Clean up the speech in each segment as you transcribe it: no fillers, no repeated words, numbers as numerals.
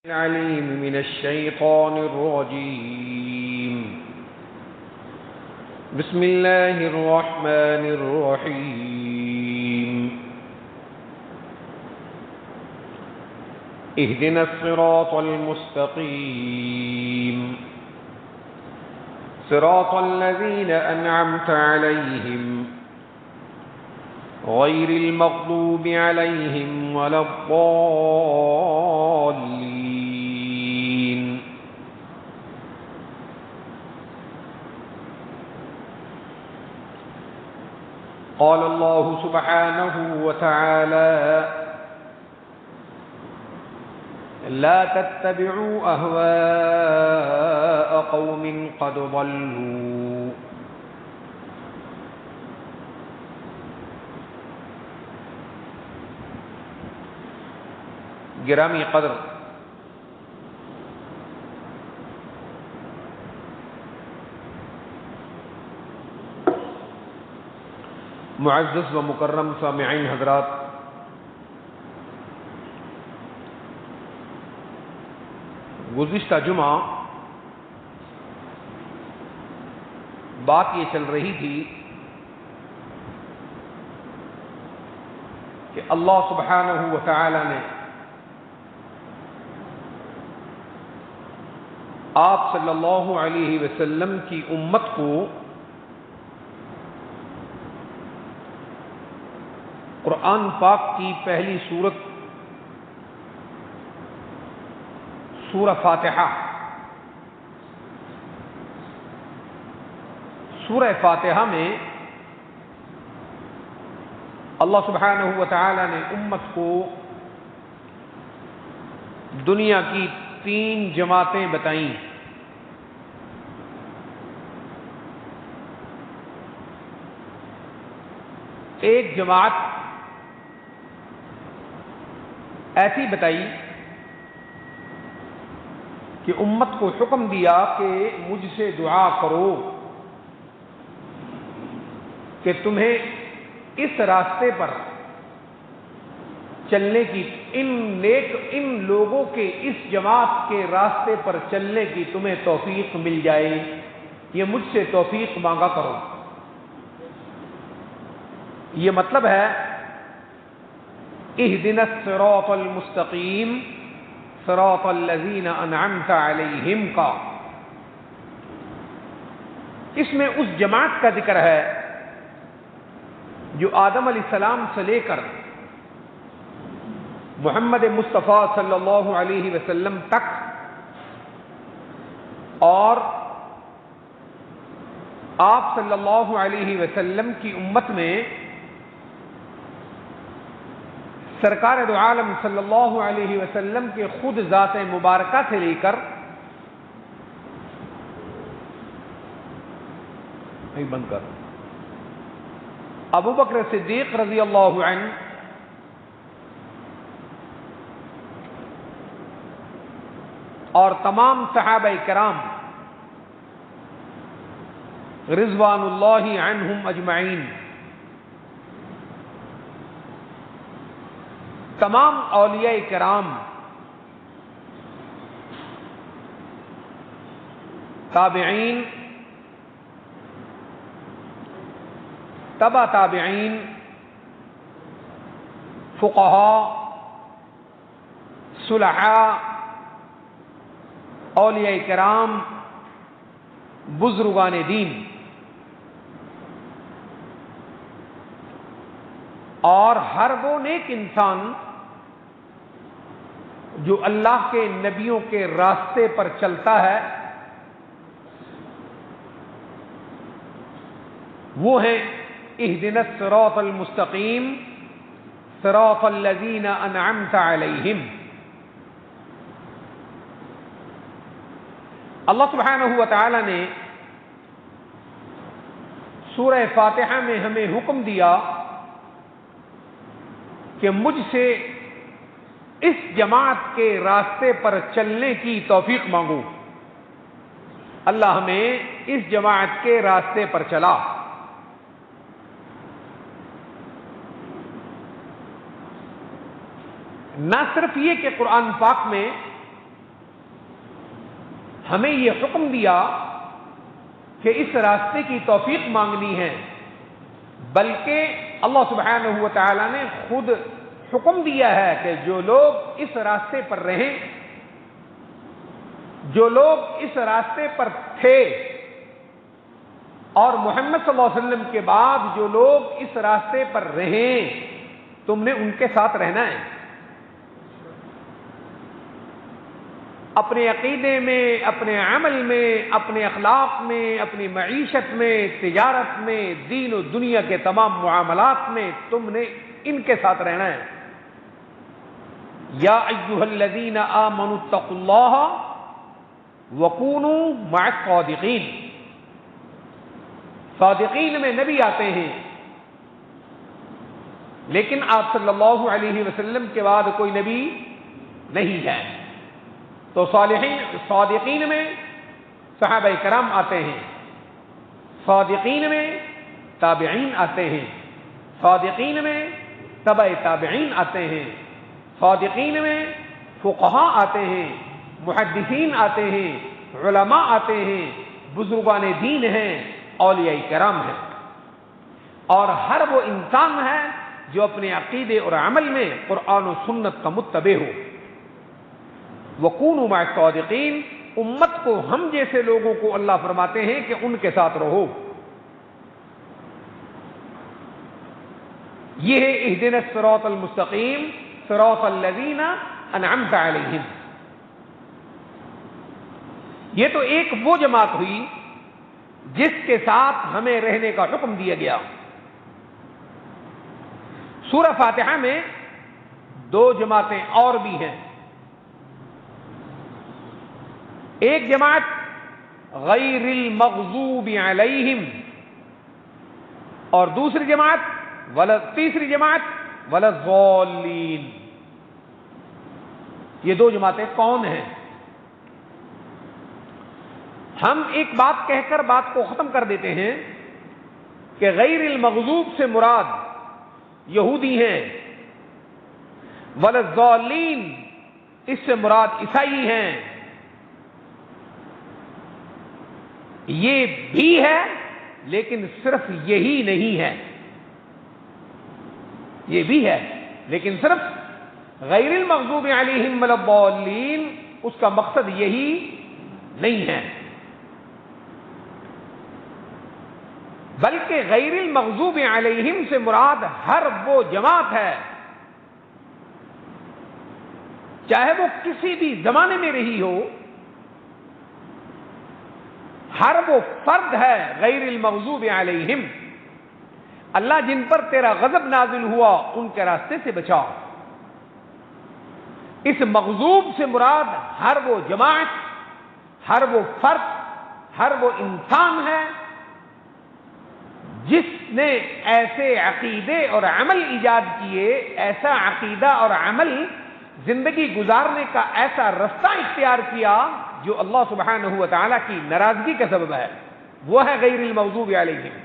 العليم من الشيطان الرجيم. بسم الله الرحمن الرحيم. اهدنا الصراط المستقيم صراط الذين أنعمت عليهم غير المغضوب عليهم ولا الضالين. قال الله سبحانه وتعالى: لا تتبعوا أهواء قوم قد ضلوا گرامی قدر معزز و مکرم سامعین حضرات، گزشتہ جمعہ بات یہ چل رہی تھی کہ اللہ سبحانہ و تعالی نے آپ صلی اللہ علیہ وسلم کی امت کو قرآن پاک کی پہلی سورت سورہ فاتحہ، سورہ فاتحہ میں اللہ سبحانہ و تعالی نے امت کو دنیا کی 3 جماعتیں بتائیں۔ ایک جماعت ایسی بتائی کہ امت کو حکم دیا کہ مجھ سے دعا کرو کہ تمہیں اس راستے پر چلنے کی، ان لوگوں کے، اس جماعت کے راستے پر چلنے کی تمہیں توفیق مل جائے، یہ مجھ سے توفیق مانگا کرو۔ یہ مطلب ہے اہدنا الصراط المستقیم صراط الذین انعمت علیہم کا۔ اس میں اس جماعت کا ذکر ہے جو آدم علیہ السلام سے لے کر محمد مصطفیٰ صلی اللہ علیہ وسلم تک، اور آپ صلی اللہ علیہ وسلم کی امت میں سرکار دو عالم صلی اللہ علیہ وسلم کے خود ذات مبارکہ سے لے کر بند کر ابو بکر صدیق رضی اللہ عنہ اور تمام صحابہ کرام رضوان اللہ عنہم اجمعین، تمام اولیاء کرام، تابعین، تبع تابعین، فقہاء، صلحاء، اولیاء کرام، بزرگان دین، اور ہر وہ نیک انسان جو اللہ کے نبیوں کے راستے پر چلتا ہے، وہ ہیں اہدنا الصراط المستقیم صراط الذین انعمت علیہم۔ اللہ سبحانہ و تعالی نے سورہ فاتحہ میں ہمیں حکم دیا کہ مجھ سے اس جماعت کے راستے پر چلنے کی توفیق مانگو۔ اللہ ہمیں اس جماعت کے راستے پر چلا۔ نہ صرف یہ کہ قرآن پاک میں ہمیں یہ حکم دیا کہ اس راستے کی توفیق مانگنی ہے، بلکہ اللہ سبحانہ و تعالی نے خود حکم دیا ہے کہ جو لوگ اس راستے پر رہیں، جو لوگ اس راستے پر تھے، اور محمد صلی اللہ علیہ وسلم کے بعد جو لوگ اس راستے پر رہیں، تم نے ان کے ساتھ رہنا ہے، اپنے عقیدے میں، اپنے عمل میں، اپنے اخلاق میں، اپنی معیشت میں، تجارت میں، دین و دنیا کے تمام معاملات میں تم نے ان کے ساتھ رہنا ہے۔ یا ایھا الذین آمنوا اتقوا اللہ وکونوا مع الصادقین۔ صادقین میں نبی آتے ہیں، لیکن آپ صلی اللہ علیہ وسلم کے بعد کوئی نبی نہیں ہے، تو صادقین میں صحابہ کرام آتے ہیں، صادقین میں تابعین آتے ہیں، صادقین میں تبع تابعین آتے ہیں، صادقین میں فقہاء آتے ہیں، محدثین آتے ہیں، علماء آتے ہیں، بزرگان دین ہیں، اولیاء کرام ہیں، اور ہر وہ انسان ہے جو اپنے عقیدے اور عمل میں قرآن و سنت کا متبع ہو۔ وَكُونُوا مَعَ الصَّادِقِينَ، امت کو، ہم جیسے لوگوں کو اللہ فرماتے ہیں کہ ان کے ساتھ رہو۔ یہ ہے اهدنا الصراط المستقیم صراط الذین انعمت علیہم۔ یہ تو ایک وہ جماعت ہوئی جس کے ساتھ ہمیں رہنے کا حکم دیا گیا۔ سورہ فاتحہ میں دو جماعتیں اور بھی ہیں، ایک جماعت غیر المغضوب علیہم، اور دوسری جماعت تیسری جماعت ولا الضالین۔ یہ دو جماعتیں کون ہیں؟ ہم ایک بات کہہ کر بات کو ختم کر دیتے ہیں کہ غیر المغضوب سے مراد یہودی ہیں، ولا الضالین اس سے مراد عیسائی ہیں۔ یہ بھی ہے، لیکن صرف یہی نہیں ہے، یہ بھی ہے لیکن صرف غیر المغضوب علیہم ولا الضالین اس کا مقصد یہی نہیں ہے، بلکہ غیر المغضوب علیہم سے مراد ہر وہ جماعت ہے، چاہے وہ کسی بھی زمانے میں رہی ہو، ہر وہ فرد ہے غیر المغضوب علیہم، اللہ جن پر تیرا غضب نازل ہوا ان کے راستے سے بچا۔ اس مغضوب سے مراد ہر وہ جماعت، ہر وہ فرد، ہر وہ انسان ہے جس نے ایسے عقیدے اور عمل ایجاد کیے، ایسا عقیدہ اور عمل زندگی گزارنے کا ایسا رستہ اختیار کیا جو اللہ سبحانہ و تعالیٰ کی ناراضگی کا سبب ہے، وہ ہے غیر المغضوب علیہم۔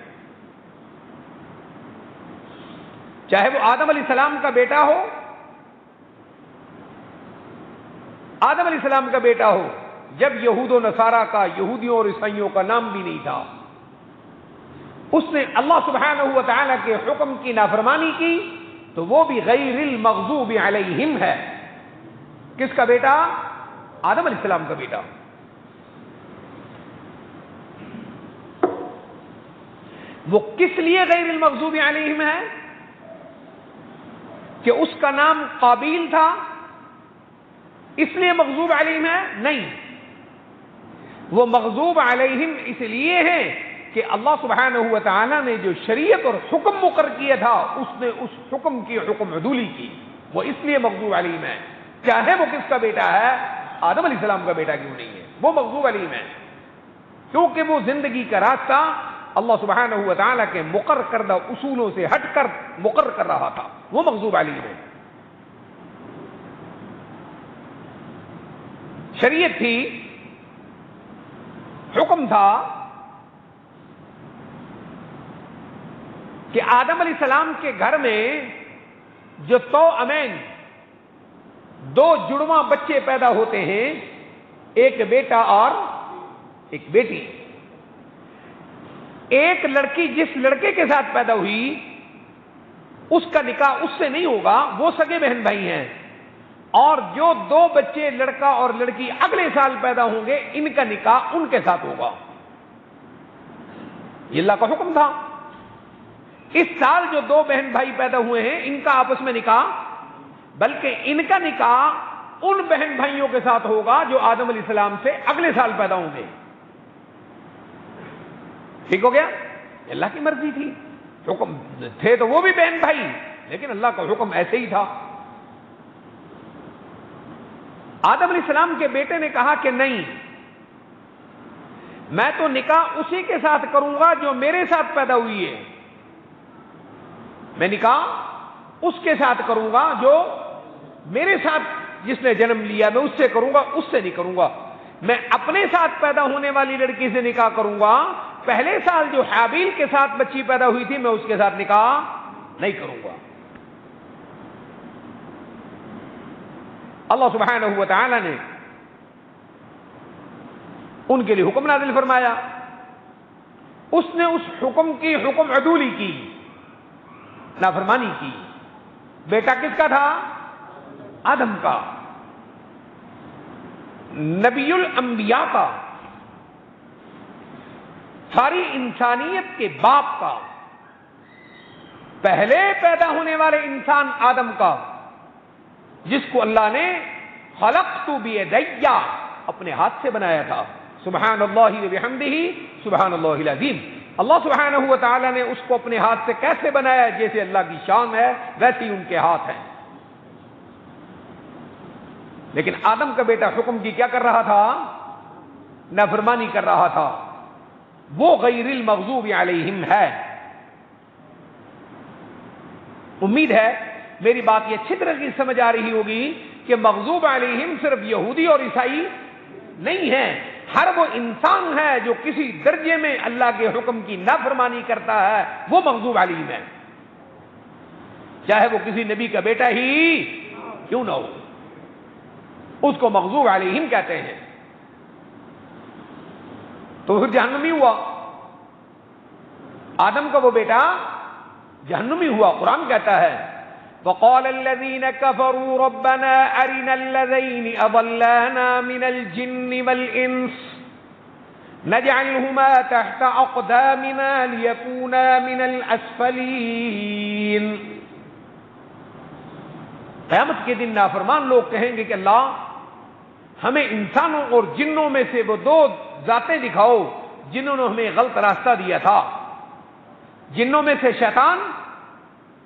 چاہے وہ آدم علیہ السلام کا بیٹا ہو، آدم علیہ السلام کا بیٹا ہو جب یہود و نصارہ کا، یہودیوں اور عیسائیوں کا نام بھی نہیں تھا، اس نے اللہ سبحانہ و تعالیٰ کے حکم کی نافرمانی کی تو وہ بھی غیر المغضوب علیہم ہے۔ کس کا بیٹا؟ آدم علیہ السلام کا بیٹا۔ وہ کس لیے غیر المغضوب علیہم ہے؟ کہ اس کا نام قابیل تھا اس لیے مغضوب علیہم ہے؟ نہیں، وہ مغضوب علیہم اس لیے ہے کہ اللہ سبحانہ و تعالیٰ نے جو شریعت اور حکم مقرر کیا تھا اس نے اس حکم کی حکم عدولی کی، وہ اس لیے مغضوب علیہم ہے، چاہے وہ کس کا بیٹا ہے، آدم علیہ السلام کا بیٹا کیوں نہیں ہے، وہ مغضوب علیہم ہے، کیونکہ وہ زندگی کا راستہ اللہ سبحانہ و تعالیٰ کے مقرر کردہ اصولوں سے ہٹ کر مقرر کر رہا تھا، وہ مغضوب علیہم ہے۔ شریعت تھی، حکم تھا کہ آدم علیہ السلام کے گھر میں جو توأمین، دو جڑواں بچے پیدا ہوتے ہیں، ایک بیٹا اور ایک بیٹی. ایک لڑکی جس لڑکے کے ساتھ پیدا ہوئی اس کا نکاح اس سے نہیں ہوگا، وہ سگے بہن بھائی ہیں. اور جو دو بچے لڑکا اور لڑکی اگلے سال پیدا ہوں گے ان کا نکاح ان کے ساتھ ہوگا. یہ اللہ کا حکم تھا. اس سال جو دو بہن بھائی پیدا ہوئے ہیں ان کا آپس میں نکاح، بلکہ ان کا نکاح ان بہن بھائیوں کے ساتھ ہوگا جو آدم علیہ السلام سے اگلے سال پیدا ہوں گے. ٹھیک ہو گیا؟ اللہ کی مرضی تھی. حکم تھے تو وہ بھی بہن بھائی، لیکن اللہ کا حکم ایسے ہی تھا. آدم علیہ السلام کے بیٹے نے کہا کہ نہیں، میں تو نکاح اسی کے ساتھ کروں گا جو میرے ساتھ پیدا ہوئی ہے. میں نکاح اس کے ساتھ کروں گا جو میرے ساتھ جس نے جنم لیا، میں اس سے کروں گا، اس سے نہیں کروں گا. میں اپنے ساتھ پیدا ہونے والی لڑکی سے نکاح کروں گا. پہلے سال جو حابیل کے ساتھ بچی پیدا ہوئی تھی میں اس کے ساتھ نکاح نہیں کروں گا. اللہ سبحانہ و تعالی نے ان کے لیے حکم نازل فرمایا. اس نے اس حکم کی حکم عدولی کی، نافرمانی کی. بیٹا کس کا تھا؟ آدم کا، نبی الانبیاء کا، ساری انسانیت کے باپ کا، پہلے پیدا ہونے والے انسان آدم کا، جس کو اللہ نے خلقت بیدی اپنے ہاتھ سے بنایا تھا. سبحان اللہ وبحمدہ سبحان اللہ العظیم. اللہ سبحانہ و تعالی نے اس کو اپنے ہاتھ سے کیسے بنایا؟ جیسے اللہ کی شان ہے ویسی ان کے ہاتھ ہیں. لیکن آدم کا بیٹا حکم کی کیا کر رہا تھا؟ نافرمانی کر رہا تھا. وہ غیر المغضوب علیہم ہے. امید ہے میری بات یہ اچھی طرح کی سمجھ آ رہی ہوگی کہ مغضوب علیہم صرف یہودی اور عیسائی نہیں ہے، ہر وہ انسان ہے جو کسی درجے میں اللہ کے حکم کی نافرمانی کرتا ہے وہ مغضوب علیہم ہے، چاہے وہ کسی نبی کا بیٹا ہی کیوں نہ ہو، اس کو مغضوب علیہم کہتے ہیں. تو پھر جہنمی ہوا. آدم کا وہ بیٹا جہنمی ہوا. قرآن کہتا ہے وَقَالَ الَّذِينَ كَفَرُوا رَبَّنَا أَرِنَا الَّذَيْنِ أَضَلَّانَا مِنَ الْجِنِّ وَالْإِنسِ نَجْعَلْهُمَا تَحْتَ أَقْدَامِنَا لِيَكُونَا مِنَ الْأَسْفَلِينَ. قیامت کے دن نافرمان لوگ کہیں گے کہ اللہ ہمیں انسانوں اور جنوں میں سے وہ دو ذاتیں دکھاؤ جنہوں نے ہمیں غلط راستہ دیا تھا. جنوں میں سے شیطان،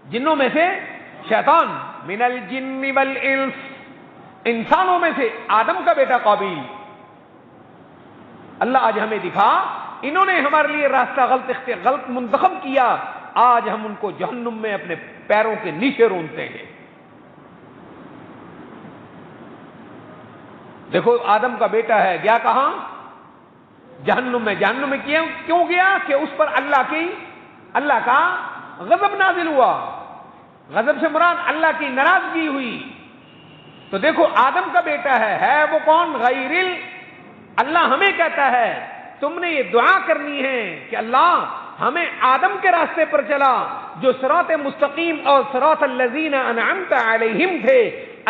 جنوں میں سے شیطان، من الجن والانس، انسانوں میں سے آدم کا بیٹا قابیل. اللہ آج ہمیں دکھا، انہوں نے ہمارے لیے راستہ غلط منتخب کیا، آج ہم ان کو جہنم میں اپنے پیروں کے نیچے رونتے ہیں. دیکھو آدم کا بیٹا ہے، گیا کہاں؟ جہنم میں. جہنم میں کیوں گیا؟ کہ اس پر اللہ کا غضب نازل ہوا. غضب سے مراد اللہ کی ناراضگی ہوئی. تو دیکھو آدم کا بیٹا ہے وہ کون؟ غیر اللہ ہمیں کہتا ہے تم نے یہ دعا کرنی ہے کہ اللہ ہمیں آدم کے راستے پر چلا جو صراط مستقیم اور صراط الذین انعمت علیہم تھے.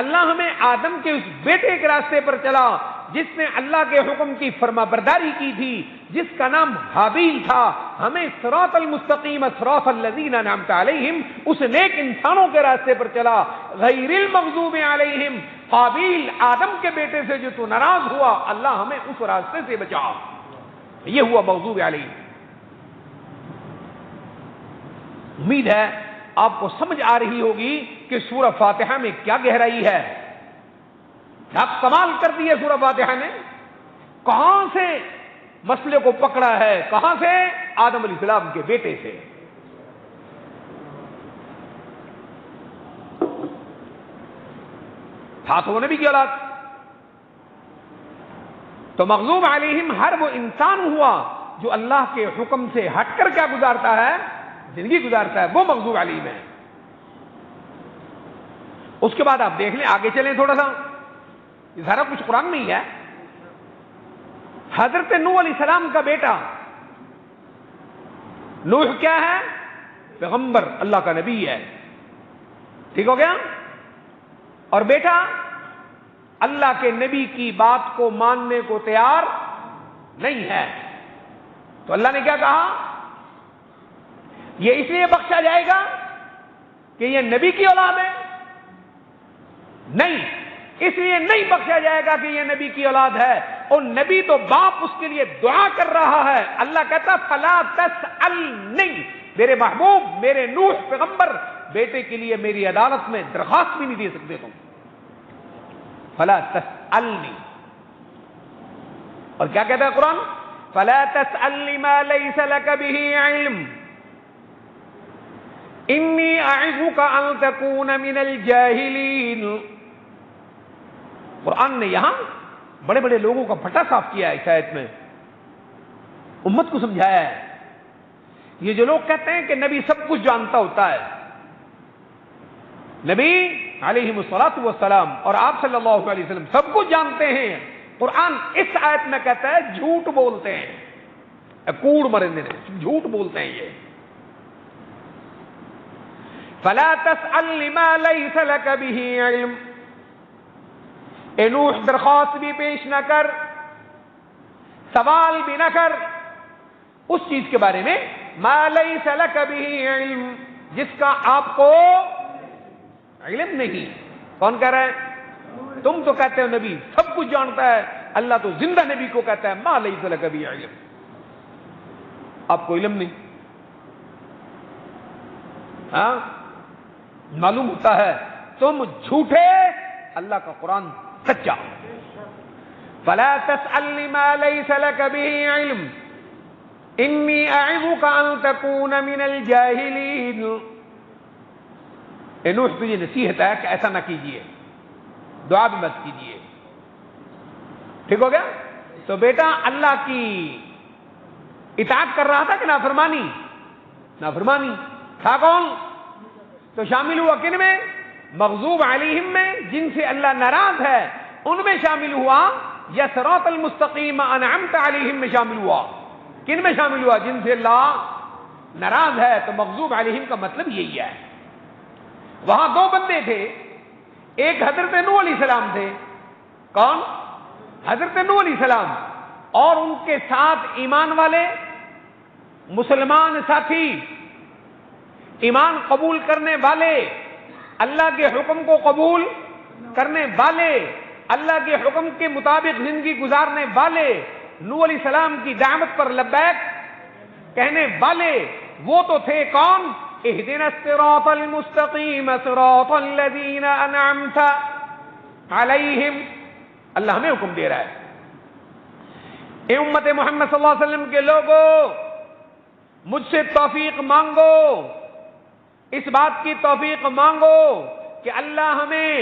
اللہ ہمیں آدم کے اس بیٹے کے راستے پر چلا جس نے اللہ کے حکم کی فرما برداری کی تھی، جس کا نام حابیل تھا. ہمیں صراط المستقیم صراط الذین انعمت علیہم اس نیک انسانوں کے راستے پر چلا. غیر المغضوب علیہم، قابیل آدم کے بیٹے سے جو تو ناراض ہوا، اللہ ہمیں اس راستے سے بچا. یہ ہوا مغضوب علیہ. امید ہے آپ کو سمجھ آ رہی ہوگی کہ سورہ فاتحہ میں کیا گہرائی ہے. کیا کمال کر دی ہے سورہ فاتحہ نے. کہاں سے مسئلے کو پکڑا ہے؟ کہاں سے؟ آدم علیہ السلام کے بیٹے سے. تھا تو وہ نبی کی اولاد. تو مغضوب علیہم ہر وہ انسان ہوا جو اللہ کے حکم سے ہٹ کر کیا گزارتا ہے؟ زندگی گزارتا ہے، وہ مغضوب علیہم ہے. اس کے بعد آپ دیکھ لیں، آگے چلیں تھوڑا سا، یہ سارا کچھ قرآن میں ہی ہے. حضرت نوح علیہ السلام کا بیٹا نوح کیا ہے؟ پیغمبر، اللہ کا نبی ہے، ٹھیک ہو گیا؟ اور بیٹا اللہ کے نبی کی بات کو ماننے کو تیار نہیں ہے، تو اللہ نے کیا کہا؟ یہ اس لیے بخشا جائے گا کہ یہ نبی کی اولاد ہے؟ نہیں، اس لیے نہیں بخشا جائے گا کہ یہ نبی کی اولاد ہے، اور نبی تو باپ اس کے لیے دعا کر رہا ہے۔ اللہ کہتا فلا تسألنی، میرے محبوب، میرے نوح پیغمبر بیٹے کے لیے میری عدالت میں درخواست بھی نہیں دے سکتے تم، فلا تسألنی۔ اور کیا کہتا ہے قرآن؟ فلا تسألنی ما لیس لک بہ علم انی اعظک ان تکون من الجاہلین۔ قرآن نے یہاں بڑے بڑے لوگوں کا پھٹا صاف کیا ہے اس آیت میں، امت کو سمجھایا ہے۔ یہ جو لوگ کہتے ہیں کہ نبی سب کچھ جانتا ہوتا ہے، نبی علیہ الصلوۃ والسلام اور آپ صلی اللہ علیہ وسلم سب کچھ جانتے ہیں، قرآن اس آیت میں کہتا ہے جھوٹ بولتے ہیں، کوڑ مرندے نے جھوٹ بولتے ہیں یہ۔ فلا تسأل ما ليس لك به علم، اے نوح درخواست بھی پیش نہ کر، سوال بھی نہ کر اس چیز کے بارے میں ما ليس لك به علم، جس کا آپ کو علم نہیں۔ کون کہہ رہا ہے؟ تم تو کہتے ہو نبی سب کچھ جانتا ہے، اللہ تو زندہ نبی کو کہتا ہے ما ليس لك به علم، آپ کو علم نہیں۔ ہاں، معلوم ہوتا ہے تم جھوٹے، اللہ کا قرآن سچا۔ فلا تسألنی ما لیس لک به علم انی اعظک ان تکون من الجاہلین۔ اے نوح تجھے نصیحت ہے کہ ایسا نہ کیجیے، دعا بھی مت کیجیے، ٹھیک ہو گیا؟ تو بیٹا اللہ کی اطاعت کر رہا تھا کہ نافرمانی؟ نافرمانی تھا۔ کون؟ تو شامل ہوا کن میں؟ مغضوب علیہم میں، جن سے اللہ ناراض ہے ان میں شامل ہوا، یا صراط المستقیم انعمت علیہم میں شامل ہوا؟ کن میں شامل ہوا؟ جن سے اللہ ناراض ہے۔ تو مغضوب علیہم کا مطلب یہی ہے۔ وہاں دو بندے تھے، ایک حضرت نوح علیہ السلام تھے۔ کون؟ حضرت نوح علیہ السلام، اور ان کے ساتھ ایمان والے مسلمان ساتھی، ایمان قبول کرنے والے، اللہ کے حکم کو قبول کرنے والے، اللہ کے حکم کے مطابق زندگی گزارنے والے، نوح علیہ السلام کی دعوت پر لبیک کہنے والے، وہ تو تھے کون؟ اہدنا الصراط المستقیم صراط الذین انعمت علیہم۔ اللہ ہمیں حکم دے رہا ہے، اے امت محمد صلی اللہ علیہ وسلم کے لوگوں، مجھ سے توفیق مانگو، اس بات کی توفیق مانگو کہ اللہ ہمیں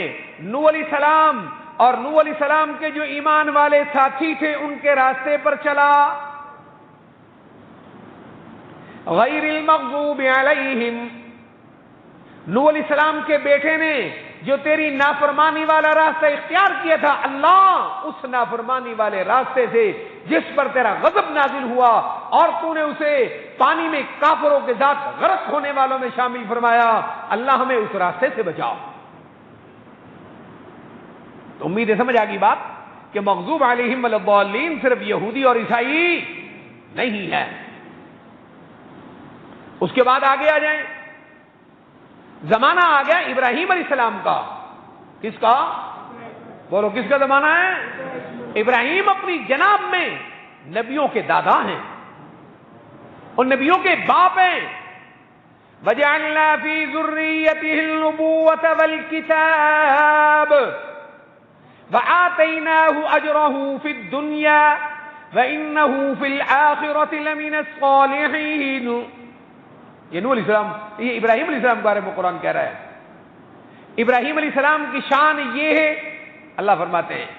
نوح علیہ السلام اور نوح علیہ السلام کے جو ایمان والے ساتھی تھے ان کے راستے پر چلا، غیر المغضوب علیہم۔ نوح علیہ السلام کے بیٹے نے جو تیری نافرمانی والا راستہ اختیار کیا تھا، اللہ اس نافرمانی والے راستے سے جس پر تیرا غضب نازل ہوا اور تو نے اسے پانی میں کافروں کے ساتھ غرق ہونے والوں میں شامل فرمایا، اللہ ہمیں اس راستے سے بچاؤ۔ تو امید ہے سمجھ آ گئی بات کہ مغضوب علیہم الضالین صرف یہودی اور عیسائی نہیں ہے۔ اس کے بعد آگے آ جائیں، زمانہ آ گیا ابراہیم علیہ السلام کا۔ کس کا؟ بولو کس کا زمانہ ہے؟ ابراہیم اپنی جناب میں نبیوں کے دادا ہیں اور نبیوں کے باپ ہیں۔ وَجَعَلْنَا فِي ذُرِّيَّتِهِ النُّبُوَّةَ وَالْكِتَابَ وَآتَيْنَاهُ أَجْرَهُ فِي الدُّنْيَا وَإِنَّهُ فِي الْآخِرَةِ لَمِنَ الصَّالِحِينَ۔ یہ نوح علیہ السلام، یہ ابراہیم علیہ السلام کے بارے میں قرآن کہہ رہا ہے۔ ابراہیم علیہ السلام کی شان یہ ہے، اللہ فرماتے ہیں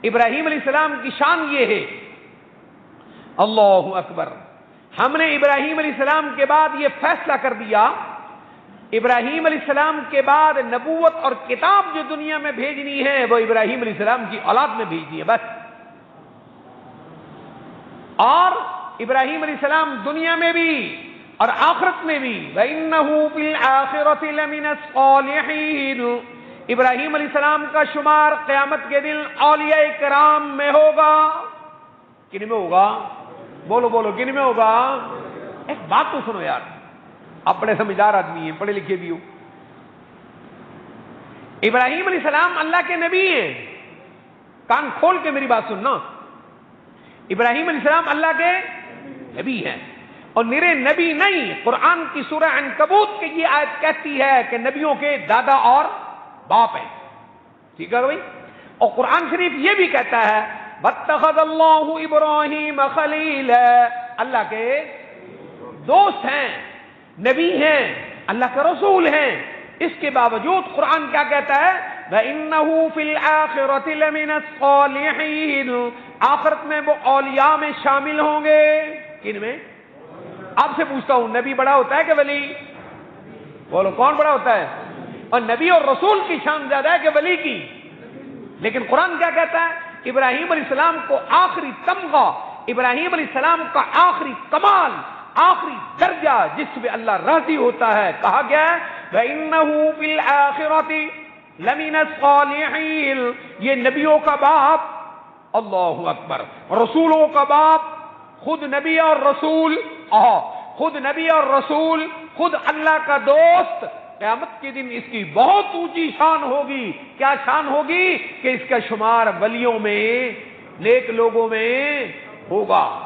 ابراہیم علیہ السلام کی شان یہ ہے، اللہ اکبر، ہم نے ابراہیم علیہ السلام کے بعد یہ فیصلہ کر دیا، ابراہیم علیہ السلام کے بعد نبوت اور کتاب جو دنیا میں بھیجنی ہے وہ ابراہیم علیہ السلام کی اولاد میں بھیجنی ہے۔ بس اور ابراہیم علیہ السلام دنیا میں بھی اور آخرت میں بھی وَإِنَّهُ فِي الْآخِرَةِ لَمِنَ الصَّالِحِينَ، ابراہیم علیہ السلام کا شمار قیامت کے دن اولیاء کرام میں ہوگا۔ کن میں ہوگا؟ بولو بولو، کن میں ہوگا؟ ایک بات تو سنو یار، آپ بڑے سمجھدار آدمی ہیں، پڑھے لکھے بھی ہو۔ ابراہیم علیہ السلام اللہ کے نبی ہیں، کان کھول کے میری بات سننا، ابراہیم علیہ السلام اللہ کے نبی ہیں، اور نرے نبی نہیں، قرآن کی سورہ عنکبوت کی یہ آیت کہتی ہے کہ نبیوں کے دادا اور باپ ہیں، ٹھیک ہے بھائی؟ اور قرآن شریف یہ بھی کہتا ہے وَاتَّخَذَ اللَّهُ إِبْرَاهِيمَ خَلِيلًا، اللہ کے دوست ہیں، نبی ہیں، اللہ کے رسول ہیں، اس کے باوجود قرآن کیا کہتا ہے؟ وَإِنَّهُ فِي الْآخِرَةِ لَمِنَ الصَّالِحِينَ، آخرت میں وہ اولیاء میں شامل ہوں گے۔ کن میں؟ آپ سے پوچھتا ہوں، نبی بڑا ہوتا ہے کہ ولی؟ بولو کون بڑا ہوتا ہے؟ اور نبی اور رسول کی شان زیادہ ہے کہ ولی کی؟ لیکن قرآن کیا کہتا ہے؟ ابراہیم علیہ السلام کو آخری تمغہ، ابراہیم علیہ السلام کا آخری کمال، آخری درجہ جس پہ اللہ راضی ہوتا ہے، کہا گیا ہے وَإِنَّهُ فِي الْآخِرَةِ لَمِنَ الصَّالِحِينَ، یہ نبیوں کا باپ، اللہ اکبر، رسولوں کا باپ، خود نبی اور رسول، خود نبی اور رسول، خود اللہ کا دوست، قیامت کے دن اس کی بہت اونچی شان ہوگی۔ کیا شان ہوگی؟ کہ اس کا شمار ولیوں میں، نیک لوگوں میں ہوگا۔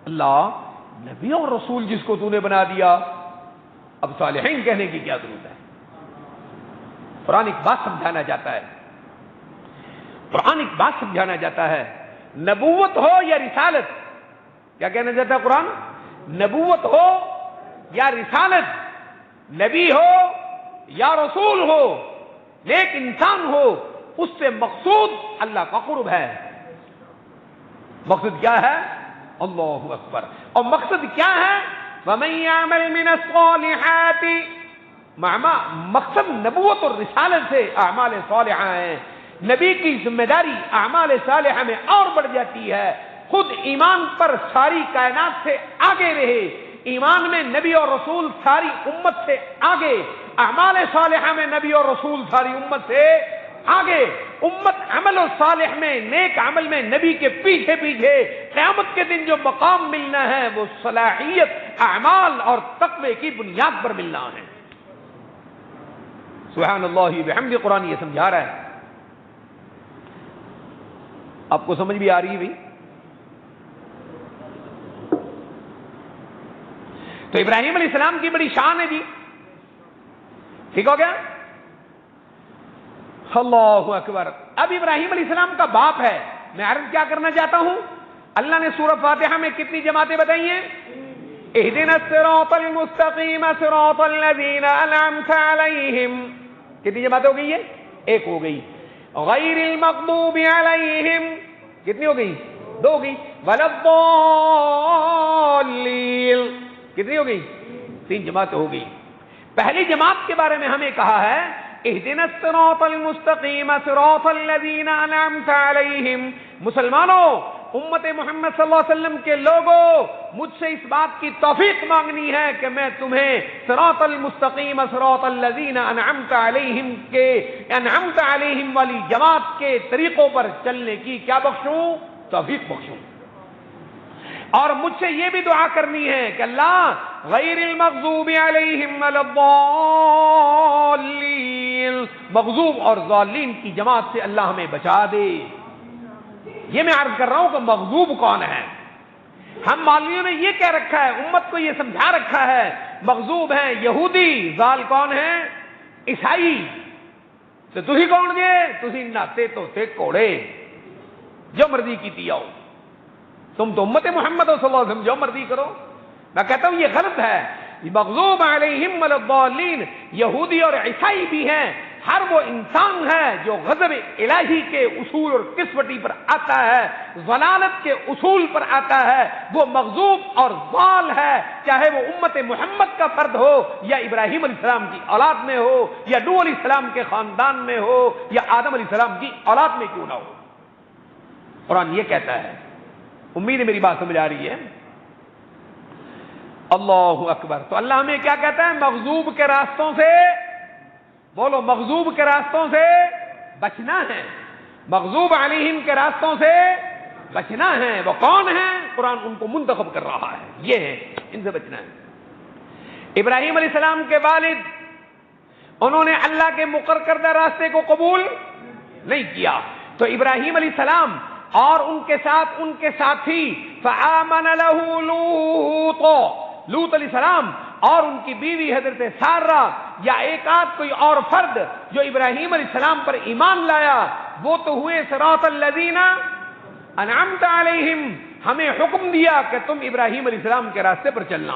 اللہ نبی اور رسول جس کو تو نے بنا دیا، اب صالحین کہنے کی کیا ضرورت ہے؟ قرآن ایک بات سمجھانا چاہتا ہے، قرآن ایک بات سمجھانا چاہتا ہے، نبوت ہو یا رسالت، کیا کہنا چاہتا ہے قرآن؟ نبوت ہو یا رسالت، نبی ہو یا رسول ہو، نیک انسان ہو، اس سے مقصود اللہ کا قرب ہے۔ مقصد کیا ہے؟ اللہ اکبر۔ اور مقصد کیا ہے؟ وَمَن يَعْمَلْ مِنَ الصَّالِحَاتِ، مقصد نبوت اور رسالت سے اعمال صالحہ ہیں۔ نبی کی ذمہ داری اعمال صالحہ میں اور بڑھ جاتی ہے، خود ایمان پر ساری کائنات سے آگے رہے، ایمان میں نبی اور رسول ساری امت سے آگے، اعمال صالحہ میں نبی اور رسول ساری امت سے آگے، امت عمل صالح میں، نیک عمل میں نبی کے پیچھے پیچھے، قیامت کے دن جو مقام ملنا ہے وہ صلاحیت اعمال اور تقوی کی بنیاد پر ملنا ہے۔ سبحان اللہ بحمد، قرآن یہ سمجھا رہا ہے۔ آپ کو سمجھ بھی آ رہی ہے بھی؟ تو ابراہیم علیہ السلام کی بڑی شان ہے جی، ٹھیک ہو گیا؟ اللہ اکبر۔ اب ابراہیم علیہ السلام کا باپ ہے، میں عرض کیا کرنا چاہتا ہوں، اللہ نے سورہ فاتحہ میں کتنی جماعتیں بتائی ہیں؟ اہدنا الصراط المستقیم صراط الذین انعمت علیہم، کتنی جماعتیں ہو گئی ہے؟ ایک ہو گئی۔ غیر المغضوب علیہم کتنی ہو گئی؟ دو ہو گئی۔ ولا الضالین کتنی ہو گئی؟ تین جماعتیں ہو گئی۔ پہلی جماعت کے بارے میں ہمیں کہا ہے اہدنا الصراط المستقیم صراط الذین انعمت علیہم، مسلمانوں، امت محمد صلی اللہ علیہ وسلم کے لوگوں، مجھ سے اس بات کی توفیق مانگنی ہے کہ میں تمہیں صراط المستقیم صراط الذین انعمت علیہم کے، انعمت علیہم والی جماعت کے طریقوں پر چلنے کی کیا بخشوں؟ توفیق بخشوں۔ اور مجھ سے یہ بھی دعا کرنی ہے کہ اللہ غیر المغضوب علیہم ولا الضالین، مغضوب اور ضالین کی جماعت سے اللہ ہمیں بچا دے۔ یہ میں عرض کر رہا ہوں کہ مغضوب کون ہے؟ ہم مولویوں نے یہ کہہ رکھا ہے، امت کو یہ سمجھا رکھا ہے مغضوب ہیں یہودی، ضال کون ہیں؟ عیسائی۔ تو تھی کون جے؟ تھی ناتے توتے کوڑے، جو مرضی کی آؤ، تم تو امت محمد صلی اللہ علیہ وسلم جو مرضی کرو۔ میں کہتا ہوں یہ غلط ہے۔ مغضوب علیہم ولا الضالین یہودی اور عیسائی بھی ہیں، ہر وہ انسان ہے جو غضب الہی کے اصول اور قسمتی پر آتا ہے، ضلالت کے اصول پر آتا ہے، وہ مغضوب اور ضال ہے، چاہے وہ امت محمد کا فرد ہو یا ابراہیم علیہ السلام کی اولاد میں ہو یا نوح علیہ السلام کے خاندان میں ہو یا آدم علیہ السلام کی اولاد میں کیوں نہ ہو۔ قرآن یہ کہتا ہے امید ہے میری بات سمجھ آ رہی ہے؟ اللہ اکبر. تو اللہ ہمیں کیا کہتا ہے؟ مغضوب کے راستوں سے، بولو مغضوب کے راستوں سے بچنا ہے، مغضوب علیہم کے راستوں سے بچنا ہے. وہ کون ہیں؟ قرآن ان کو منتخب کر رہا ہے، یہ ہے، ان سے بچنا ہے. ابراہیم علیہ السلام کے والد، انہوں نے اللہ کے مقرر کردہ راستے کو قبول نہیں کیا، تو ابراہیم علیہ السلام اور ان کے ساتھ ان کے ساتھی فآمن له لوط علیہ السلام اور ان کی بیوی حضرت سارہ یا ایک آدھ کوئی اور فرد جو ابراہیم علیہ السلام پر ایمان لایا، وہ تو ہوئے صراط الذین انعمت علیہم. ہمیں حکم دیا کہ تم ابراہیم علیہ السلام کے راستے پر چلنا.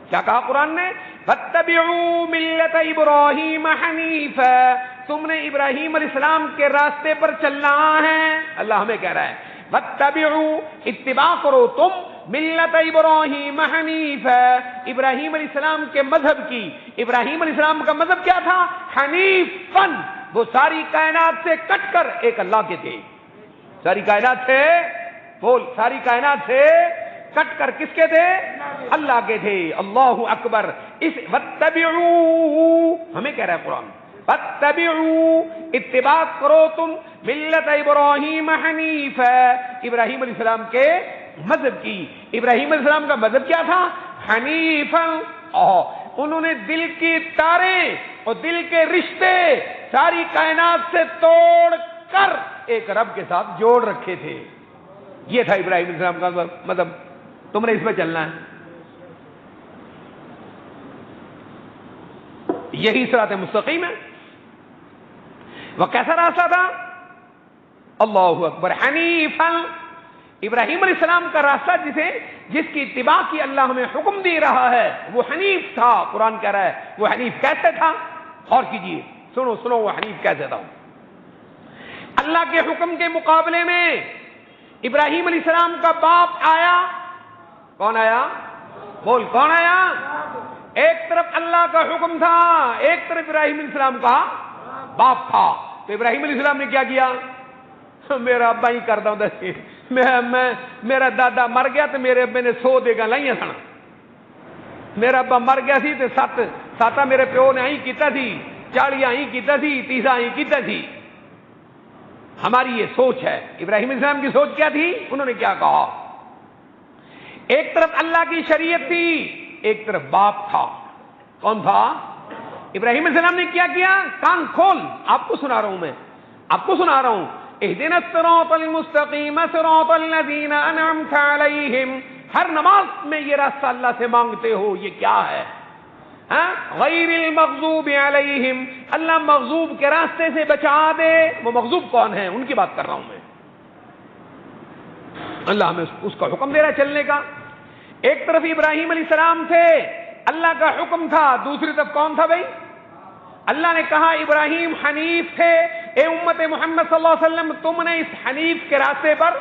کیا کہا قرآن نے؟ فاتبعوا ملت ابراہیم حنیفا، تم نے ابراہیم علیہ السلام کے راستے پر چلنا ہے. اللہ ہمیں کہہ رہا ہے فاتبعوا، اتباع کرو تم، ملت ابراہیم حنیفا، ابراہیم علیہ السلام کے مذہب کی. ابراہیم علیہ السلام کا مذہب کیا تھا؟ حنیفن، وہ ساری کائنات سے کٹ کر ایک اللہ کے تھے. ساری کائنات سے، بول، ساری کائنات سے کٹ کر کس کے تھے؟ اللہ کے تھے. اللہ اکبر. اس واتبعوا ہمیں کہہ رہا ہے قرآن، واتبعوا، اتباع کرو تم، ملت ابراہیم حنیفا، ابراہیم علیہ السلام کے مذہب کی. ابراہیم علیہ السلام کا مذہب کیا تھا؟ حنیفا. انہوں نے دل کی تاریں اور دل کے رشتے ساری کائنات سے توڑ کر ایک رب کے ساتھ جوڑ رکھے تھے. یہ تھا ابراہیم علیہ السلام کا مذہب. تم نے اس میں چلنا ہے. یہی صراط مستقیم ہے. وہ کیسا راستہ تھا؟ اللہ اکبر. حنیفا، ابراہیم علیہ السلام کا راستہ جس کی اتباع کی اللہ ہمیں حکم دے رہا ہے، وہ حنیف تھا. قرآن کہہ رہا ہے وہ حنیف کیسے تھا؟ غور کیجیے، سنو وہ حنیف کیسے تھا. اللہ کے حکم کے مقابلے میں ابراہیم علیہ السلام کا باپ آیا. کون آیا؟ بول، کون آیا؟ ایک طرف اللہ کا حکم تھا، ایک طرف ابراہیم علیہ السلام کا باپ تھا. تو ابراہیم علیہ السلام نے کیا کیا؟ میرا ابا ہی کرتا ہوں، میرا دادا مر گیا تو میرے ابے نے 100 دے گا لائیاں سن. میرا ابا مر گیا سی تو ساتا میرے پیو نے آئی کیتا تھی، 40 آئی کیتا تھی، 30 آئی کیتا تھی. ہماری یہ سوچ ہے. ابراہیم علیہ السلام کی سوچ کیا تھی؟ انہوں نے کیا کہا؟ ایک طرف اللہ کی شریعت تھی، ایک طرف باپ تھا. کون تھا؟ ابراہیم علیہ السلام نے کیا کیا؟ کان کھول، آپ کو سنا رہا ہوں، میں آپ کو سنا رہا ہوں. اہدنا الصراط المستقیم صراط الذین انعمت علیہم. ہر نماز میں یہ راستہ اللہ سے مانگتے ہو، یہ کیا ہے؟ غیر المغضوب علیہم، اللہ مغضوب کے راستے سے بچا دے. وہ مغضوب کون ہے؟ ان کی بات کر رہا ہوں میں. اللہ ہمیں اس کا حکم دے رہا ہے چلنے کا. ایک طرف ابراہیم علیہ السلام تھے، اللہ کا حکم تھا. دوسری طرف کون تھا بھائی؟ اللہ نے کہا ابراہیم حنیف تھے. اے امت محمد صلی اللہ علیہ وسلم، تم نے اس حنیف کے راستے پر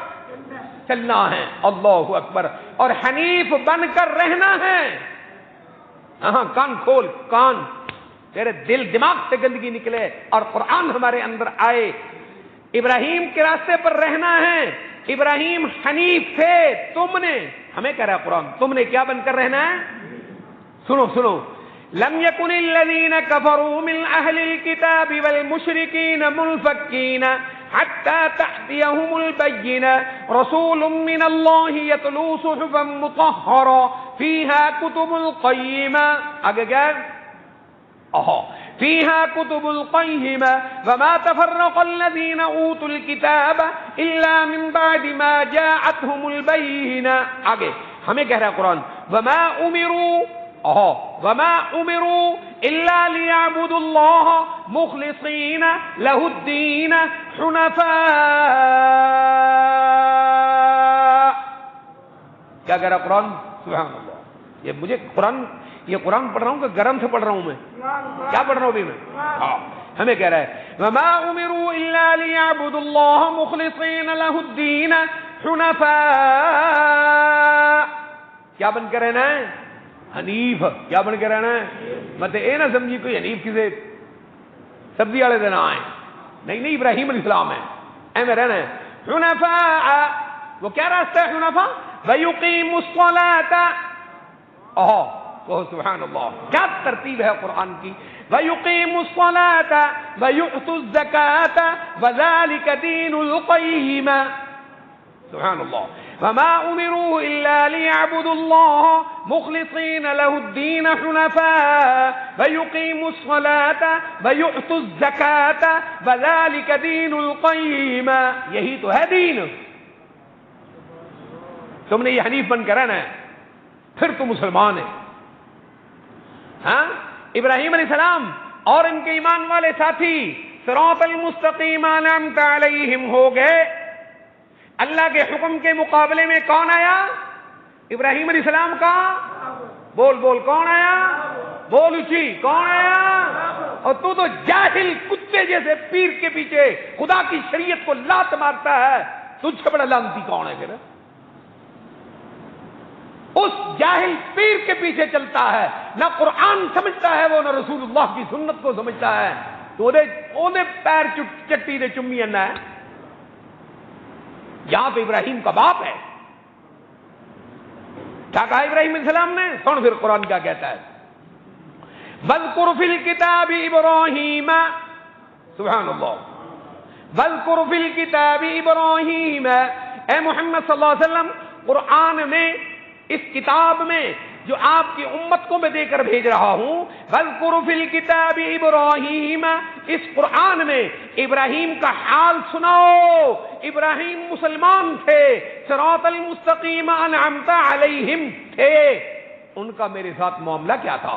چلنا ہے. اللہ اکبر. اور حنیف بن کر رہنا ہے. ہاں، کان کھول، کان، تیرے دل دماغ سے گندگی نکلے اور قرآن ہمارے اندر آئے. ابراہیم کے راستے پر رہنا ہے. ابراہیم حنیف تھے. تم نے، ہمیں کہہ رہا ہے قرآن، تم نے کیا بن کر رہنا ہے؟ سنو. لم يكن الذين كفروا من اهل الكتاب والمشركين منفكين حتى تأتيهم البينة رسول من الله يتلو صحفا مطهرة فيها كتب القيمة. آگے کیا؟ فيها كتب القيمة وما تفرق الذين اوتوا الكتاب الا من بعد ما جاءتهم البينة. آگے ہمیں کہہ رہا ہے قرآن وما امروا الا ليعبدوا الله مخلصين له الدين حنفاء. کیا کہہ رہا قرآن؟ سبحان اللہ. یہ قرآن پڑھ رہا ہوں کہ گرم سے پڑھ رہا ہوں میں؟ کیا پڑھ رہا ہوں ابھی میں؟ ہمیں کہہ رہا ہے وما امروا الا ليعبدوا الله مخلصين له الدين حنفاء. کیا بن کر رہنا ہے؟ حنیف. کیا بن کے رہنا ہے؟ مطلب اے نہ سمجھی کوئی حنیف کسے سبزی والے دن آئے. نہیں، ابراہیم علیہ السلام ہے، اے میں رہنا ہے. حنفاء، وہ کیا راستہ ہے حنفا؟ وَيُقِيمُ الصَّلَاةَ، سبحان اللہ، کیا ترتیب ہے قرآن کی. وَيُقِيمُ الصَّلَاةَ وَيُؤْتُ الزَّكَاةَ وَذَلِكَ دِينُ الْقَيِّمَةِ. سبحان اللہ. وَمَا أُمِرُوا إِلَّا لِيَعْبُدُوا اللَّهَ مُخْلِصِينَ لَهُ الدِّينَ حُنَفَاءَ وَيُقِيمُوا الصَّلَاةَ وَيُؤْتُوا الزَّكَاةَ وَذَلِكَ دِينُ الْقَيِّمَةِ. یہی تو ہے دین. تم نے یہ حنیف بن کر رہنا ہے، پھر تو مسلمان ہے. ہاں، ابراہیم علیہ السلام اور ان کے ایمان والے ساتھی صراط المستقیم انعمت علیہم ہو گئے. اللہ کے حکم کے مقابلے میں کون آیا؟ ابراہیم علیہ السلام کا. بول بول، کون آیا؟ بول اچھی، کون آیا؟ اور تو جاہل کتے جیسے پیر کے پیچھے خدا کی شریعت کو لات مارتا ہے. تجھ سے بڑا لعنتی کون ہے پھر؟ اس جاہل پیر کے پیچھے چلتا ہے، نہ قرآن سمجھتا ہے وہ، نہ رسول اللہ کی سنت کو سمجھتا ہے. تو پیر چٹی دے چمی انا ہے. یہاں تو ابراہیم کا باپ ہے. کیا کہا ابراہیم علیہ السلام نے؟ سن پھر قرآن کیا کہتا ہے. وَاذْكُرْ فِي الْكِتَابِ إِبْرَاهِيمَ، سبحان اللہ، وَاذْكُرْ فِي الْكِتَابِ إِبْرَاهِيمَ. اے محمد صلی اللہ علیہ وسلم، قرآن میں، اس کتاب میں جو آپ کی امت کو میں دے کر بھیج رہا ہوں، وَاذْكُرْ فِي الْكِتَابِ إِبْرَاهِيمَ، اس قرآن میں ابراہیم کا حال سناؤ. ابراہیم مسلمان تھے، صراط المستقیم انعمت علیہم تھے. ان کا میرے ساتھ معاملہ کیا تھا؟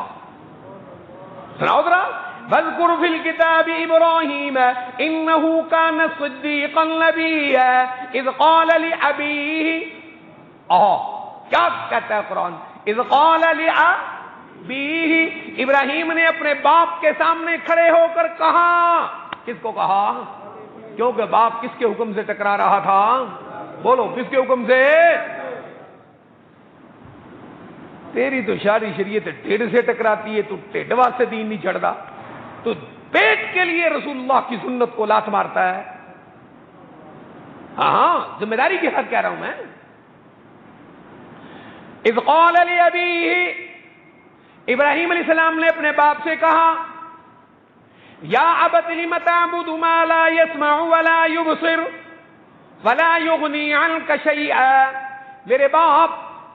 سناؤ ذرا. وَاذْكُرْ فِي الْكِتَابِ إِبْرَاهِيمَ إِنَّهُ كَانَ صِدِّيقًا نَبِيًّا إِذْ قَالَ لِأَبِيهِ. کیا کہتا ہے قرآن؟ اذ قال لأبیہ، ابراہیم نے اپنے باپ کے سامنے کھڑے ہو کر کہا. کس کو کہا؟ کیونکہ باپ کس کے حکم سے ٹکرا رہا تھا؟ بولو، کس کے حکم سے؟ تیری تو شاری شریعت ٹھیڑ سے ٹکراتی ہے. تو ٹھیڑوا سے دین نہیں چڑھتا، تو پیٹ کے لیے رسول اللہ کی سنت کو لات مارتا ہے. ہاں، ذمہ داری کے ساتھ کہہ رہا ہوں میں. اذ قال لأبیہ، ابراہیم علیہ السلام نے اپنے باپ سے کہا، یا ابت لم تعبد ما لا يسمع ولا يبصر ولا يغني عنك شيئا. میرے باپ،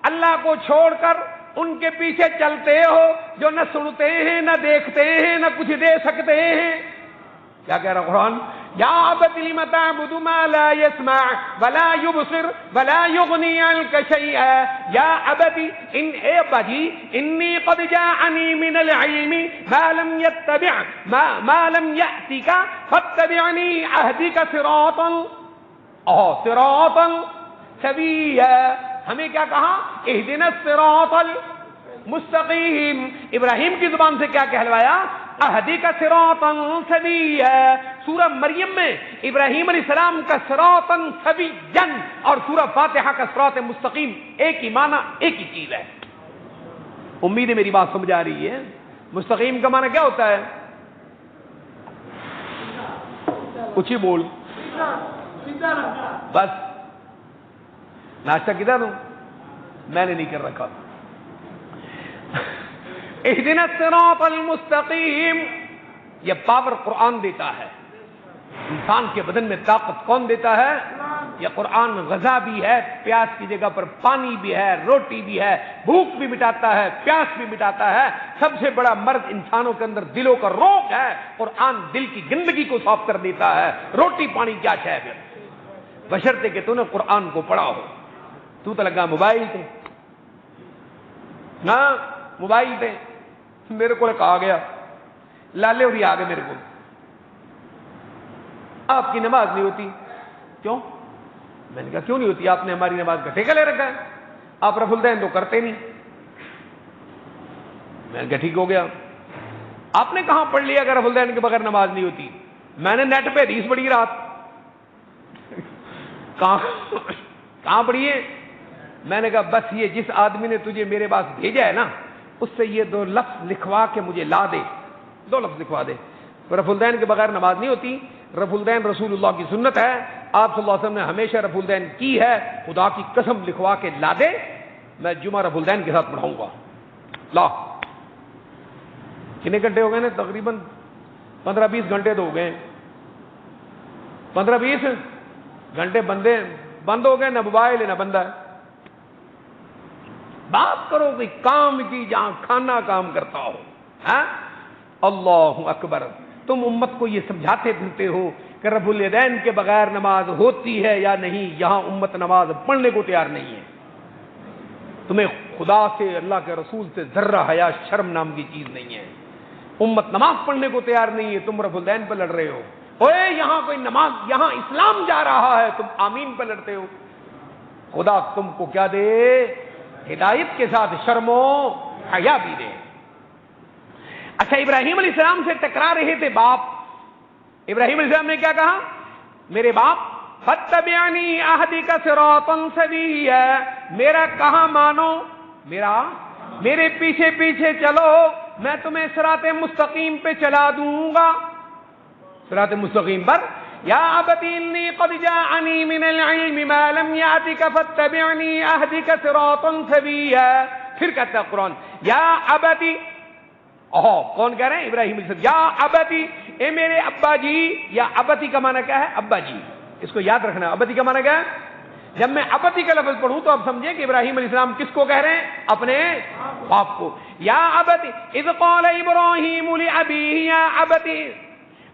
اللہ کو چھوڑ کر ان کے پیچھے چلتے ہو جو نہ سنتے ہیں، نہ دیکھتے ہیں، نہ کچھ دے سکتے ہیں. کیا کہہ رہا قرآن؟ یا ابت لم تعبد ما لا يسمع ولا يبصر ولا يغني عنك شيئا. یا ابتی، اے ابا جی، انی قد جاءنی من العلم ما لم یأتک فاتبعنی اہدک صراطا سویا. ہمیں کیا کہا؟ اہدنا الصراط المستقیم. ابراہیم کی زبان سے کیا کہلوایا؟ اہدک صراطا سویا. سورہ مریم میں ابراہیم علیہ السلام کا صراطا سویا اور سورہ فاتحہ کا صراط مستقیم ایک ہی معنی، ایک ہی چیز ہے. امید ہے میری بات سمجھ آ رہی ہے. مستقیم کا معنی کیا ہوتا ہے؟ کچھ ہی بول. بس ناشتہ کدھر ہوں؟ میں نے نہیں کر رکھا. اہدنا الصراط المستقیم، یہ پاور قرآن دیتا ہے. انسان کے بدن میں طاقت کون دیتا ہے؟ یہ قرآن. غذا بھی ہے، پیاس کی جگہ پر پانی بھی ہے، روٹی بھی ہے، بھوک بھی مٹاتا ہے، پیاس بھی مٹاتا ہے. سب سے بڑا مرض انسانوں کے اندر دلوں کا روگ ہے. قرآن دل کی گندگی کو صاف کر دیتا ہے. روٹی پانی کیا ہے پھر؟ بشرطے کہ تو نے قرآن کو پڑھا ہو. تو لگا موبائل پہ، ہاں موبائل پہ. میرے کو کہا گیا، لالے اور آ گئے میرے کو، آپ کی نماز نہیں ہوتی. کیوں؟ میں نے کہا کیوں نہیں ہوتی؟ آپ نے ہماری نماز کا ٹھیکہ لے رکھا ہے، آپ رفع الدین تو کرتے نہیں. میں نے کہا ٹھیک ہو گیا. آپ نے کہاں پڑھ لیا کہ رفع الدین کے بغیر نماز نہیں ہوتی؟ میں نے نیٹ پہ حدیث پڑھی رات. کہاں پڑھی ہے؟ میں نے کہا بس یہ جس آدمی نے تجھے میرے پاس بھیجا ہے نا، اس سے یہ 2 لفظ لکھوا کے مجھے لا دے. 2 لفظ لکھوا دے. رفع الدین کے بغیر نماز نہیں ہوتی. رفع الدین رسول اللہ کی سنت ہے. آپ صلی اللہ علیہ وسلم نے ہمیشہ رفع الدین کی ہے، خدا کی قسم لکھوا کے لا دے، میں جمعہ رفع الدین کے ساتھ پڑھاؤں گا۔ لا کتنے گھنٹے ہو گئے نا؟ تقریباً 15-20 گھنٹے تو ہو گئے، 15-20 گھنٹے بند ہو گئے، نہ موبائل نہ بندہ ہے۔ بات کرو کہ کام کی جہاں کھانا کام کرتا ہو۔ ہاں اللہ اکبر، تم امت کو یہ سمجھاتے پھرتے ہو کہ رفع الیدین کے بغیر نماز ہوتی ہے یا نہیں، یہاں امت نماز پڑھنے کو تیار نہیں ہے۔ تمہیں خدا سے، اللہ کے رسول سے ذرہ حیا شرم نام کی چیز نہیں ہے۔ امت نماز پڑھنے کو تیار نہیں ہے، تم رفع الیدین پہ لڑ رہے ہو۔ اوے یہاں کوئی نماز، یہاں اسلام جا رہا ہے، تم آمین پہ لڑتے ہو۔ خدا تم کو کیا دے؟ ہدایت کے ساتھ شرم و حیا بھی دے۔ اچھا، ابراہیم علیہ السلام سے ٹکرا رہے تھے باپ۔ ابراہیم علیہ السلام نے کیا کہا؟ میرے باپ فاتبعنی اہدک صراطا سویا، میرا کہا مانو، میرے پیچھے پیچھے چلو، میں تمہیں صراط مستقیم پہ چلا دوں گا۔ صراط مستقیم پر یا ابتی انی قد جاءنی من العلم ما لم یأتک فاتبعنی اہدک صراطا سویا۔ پھر کہتا ہے قرآن یا ابتی، کون کہہ رہے ہیں؟ ابراہیم علیہ السلام۔ یا ابتی، اے میرے ابا جی۔ یا ابتی کا معنی کیا ہے؟ ابا جی، اس کو یاد رکھنا۔ ابتی کا معنی کیا ہے؟ جب میں ابتی کا لفظ پڑھوں تو آپ سمجھیں کہ ابراہیم علیہ السلام کس کو کہہ رہے ہیں؟ اپنے باپ کو۔ یا ابتی اذ قال ابراہیم لابیہ یا ابتی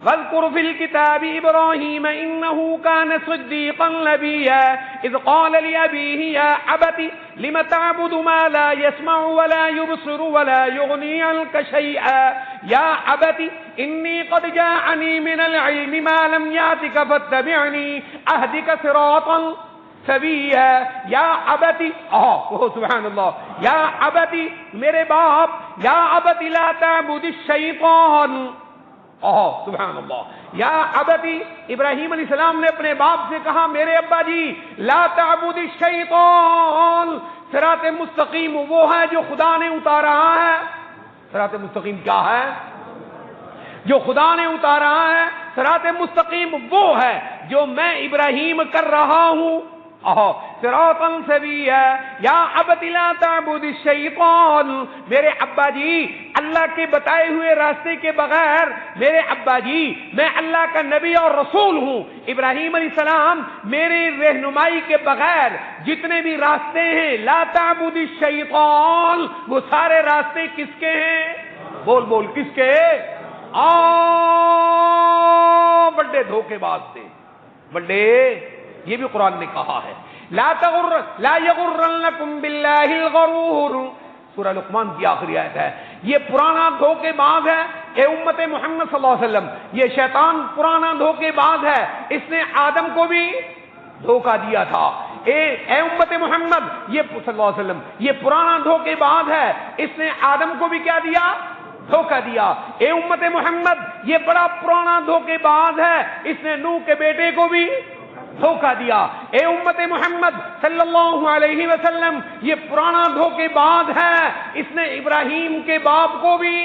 واذکر فی الکتاب ابراہیم انہ کان صدیقا نبیا اذ قال لابیہ یا ابتی لم تعبد ما لا يسمع ولا يبصر ولا يغني عنك شيئا یا ابتی انی قد جاءنی من العلم ما لم یأتک فاتبعنی اہدک صراطا سویا۔ یا ابتی، سبحان اللہ، یا ابتی میرے باپ، یا ابتی لا تعبد الشیطان، سبحان اللہ، یا ابتی۔ ابراہیم علیہ السلام نے اپنے باپ سے کہا میرے ابا جی لا تعبد الشیطان، صراط مستقیم وہ ہے جو خدا نے اتارا ہے۔ صراط مستقیم کیا ہے؟ جو خدا نے اتارا ہے۔ صراط مستقیم وہ ہے جو میں ابراہیم کر رہا ہوں۔ صراطا سویا یا ابت لا تعبد الشیطان، میرے ابا جی اللہ کے بتائے ہوئے راستے کے بغیر، میرے ابا جی میں اللہ کا نبی اور رسول ہوں۔ ابراہیم علیہ السلام میرے رہنمائی کے بغیر جتنے بھی راستے ہیں، لا تعبد الشیطان، وہ سارے راستے کس کے ہیں؟ بول بول کس کے؟ بڑے دھوکے باز تھے، بڑے، یہ بھی قرآن نے کہا ہے لا یغرنکم باللہ الغرور، سورہ لقمان کی آخری آیت ہے۔ یہ پرانا دھوکے باز ہے، اے امت محمد صلی اللہ علیہ وسلم، یہ شیطان پرانا دھوکے باز ہے، اس نے آدم کو بھی دھوکہ دیا تھا۔ اے امت محمد، یہ صلی اللہ علیہ وسلم، یہ پرانا دھوکے باز ہے، اس نے آدم کو بھی کیا دیا؟ دھوکہ دیا۔ اے امت محمد، یہ بڑا پرانا دھوکے باز ہے، اس نے نوح کے بیٹے کو بھی دھوکہ دیا۔ اے امت محمد صلی اللہ علیہ وسلم، یہ پرانا دھوکے باز ہے، اس نے ابراہیم کے باپ کو بھی۔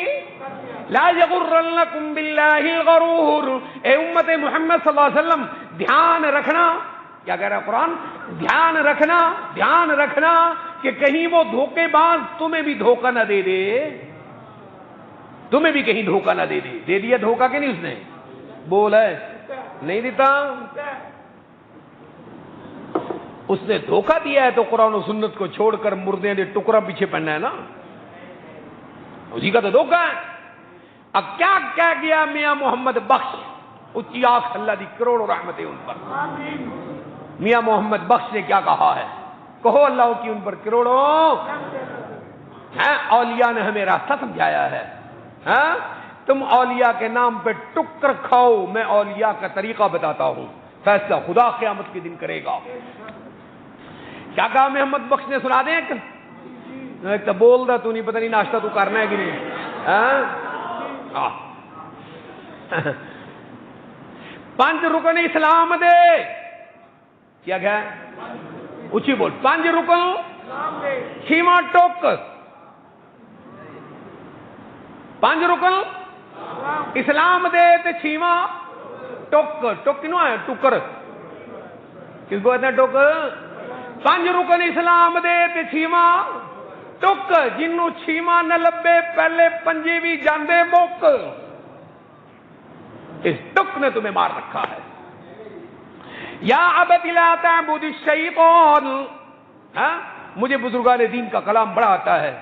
لا یغرنکم باللہ الغرور، اے امت محمد صلی اللہ علیہ وسلم دھیان رکھنا، کیا کہہ رہا ہے قرآن؟ دھیان رکھنا کہ کہیں وہ دھوکے باز تمہیں بھی دھوکہ نہ دے دے، تمہیں بھی کہیں دھوکہ نہ دے دے۔ دے دیا دھوکہ کہ نہیں اس نے؟ بول ہے نہیں دیتا، اس نے دھوکہ دیا ہے تو قرآن و سنت کو چھوڑ کر مردے دے ٹکڑا پیچھے پڑنا ہے نا، اسی کا تو دھوکہ ہے۔ اب کیا کہہ گیا میاں محمد بخش، اچھی آنکھ اللہ دی کروڑوں رحمتیں ان پر، میاں محمد بخش نے کیا کہا ہے؟ کہو اللہ کی ان پر کروڑوں ہیں۔ اولیاء نے ہمیں راستہ سمجھایا ہے، تم اولیاء کے نام پہ ٹکر کھاؤ، میں اولیاء کا طریقہ بتاتا ہوں، فیصلہ خدا قیامت کے دن کرے گا۔ کیا کہا محمد بخش نے؟ سنا دیں ایک تو بول رہا تو نہیں، پتہ نہیں ناشتہ تو کرنا ہے کہ نہیں۔ 5 رکن اسلام دے، کیا گیا؟ اچھی بول، 5 رکن چھیواں ٹوک، 5 رکن اسلام دے تے چھیواں ٹوک، ٹوک کنوں ہے؟ ٹکر، کس کو کہتے ہیں ٹک؟ 5 رکن اسلام دے تے 6واں ٹک، جنوں 6واں نہ لبے پہلے 5 بھی جاندے مک، اس ٹک نے تمہیں مار رکھا ہے۔ یا ابت لا تعبد الشیطان، مجھے بزرگان دین کا کلام بڑا آتا ہے،